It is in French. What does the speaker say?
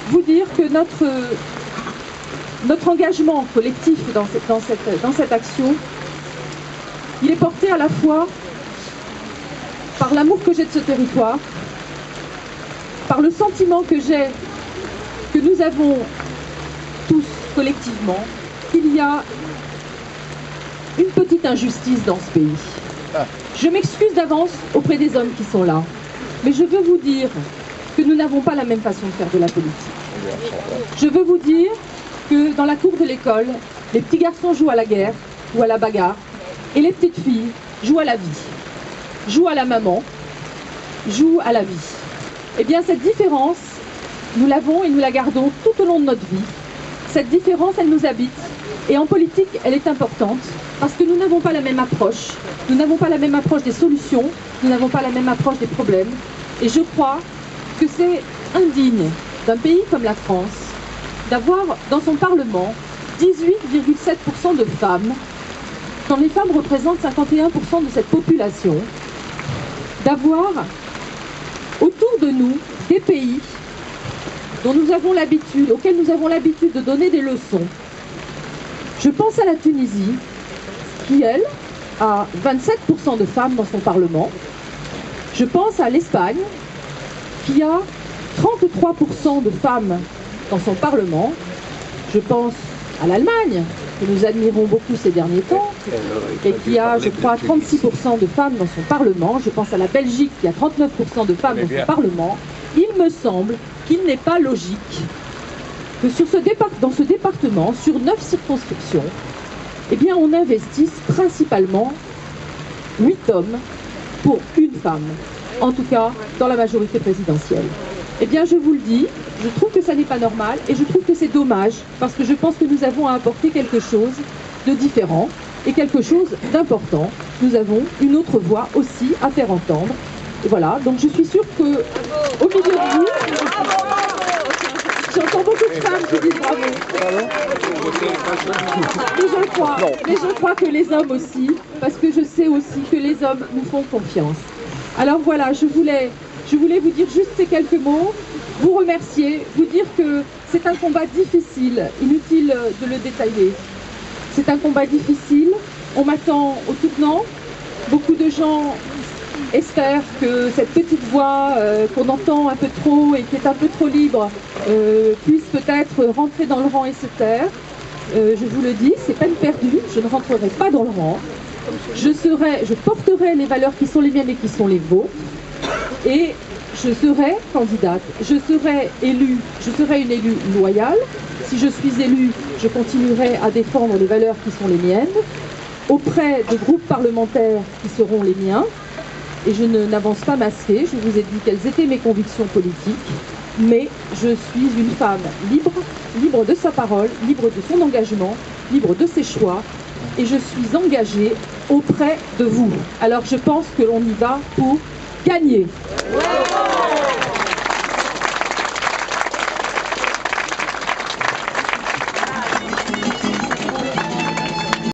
vous dire que notre engagement collectif dans cette action, il est porté à la fois par l'amour que j'ai de ce territoire, par le sentiment que nous avons tous collectivement, qu'il y a une petite injustice dans ce pays. Je m'excuse d'avance auprès des hommes qui sont là, mais je veux vous dire que nous n'avons pas la même façon de faire de la politique. Je veux vous dire que dans la cour de l'école, les petits garçons jouent à la guerre ou à la bagarre, et les petites filles jouent à la vie, jouent à la maman, jouent à la vie. Eh bien, cette différence, nous l'avons et nous la gardons tout au long de notre vie. Cette différence, elle nous habite. Et en politique, elle est importante parce que nous n'avons pas la même approche. Nous n'avons pas la même approche des solutions. Nous n'avons pas la même approche des problèmes. Et je crois que c'est indigne d'un pays comme la France d'avoir dans son Parlement 18,7% de femmes, quand les femmes représentent 51% de cette population, d'avoir autour de nous des pays dont nous avons l'habitude, auxquels nous avons l'habitude de donner des leçons. Je pense à la Tunisie, qui, elle, a 27% de femmes dans son Parlement. Je pense à l'Espagne, qui a 33% de femmes dans son Parlement. Je pense à l'Allemagne, que nous admirons beaucoup ces derniers temps, et qui a, je crois, 36% de femmes dans son Parlement. Je pense à la Belgique, qui a 39% de femmes dans son Parlement. Il me semble qu'il n'est pas logique que dans ce département, sur 9 circonscriptions, eh bien, on investisse principalement 8 hommes pour une femme, en tout cas dans la majorité présidentielle. Eh bien, je vous le dis, je trouve que ça n'est pas normal et je trouve que c'est dommage parce que je pense que nous avons à apporter quelque chose de différent et quelque chose d'important. Nous avons une autre voix aussi à faire entendre. Et voilà, donc je suis sûre qu'au milieu de vous, j'entends beaucoup de femmes qui disent bravo. Mais je crois que les hommes aussi, parce que je sais aussi que les hommes nous font confiance. Alors voilà, je voulais vous dire juste ces quelques mots, vous remercier, vous dire que c'est un combat difficile, inutile de le détailler. C'est un combat difficile, on m'attend au tournant, beaucoup de gens espèrent que cette petite voix qu'on entend un peu trop et qui est un peu trop libre puisse peut-être rentrer dans le rang et se taire. Je vous le dis, c'est peine perdue, je ne rentrerai pas dans le rang. Je porterai les valeurs qui sont les miennes et qui sont les vôtres. Et je serai candidate, je serai une élue loyale. Si je suis élue, je continuerai à défendre les valeurs qui sont les miennes, auprès de groupes parlementaires qui seront les miens. Et je n'avance pas masquée, je vous ai dit quelles étaient mes convictions politiques, mais je suis une femme libre, libre de sa parole, libre de son engagement, libre de ses choix, et je suis engagée auprès de vous. Alors je pense que l'on y va pour gagner. Ouais.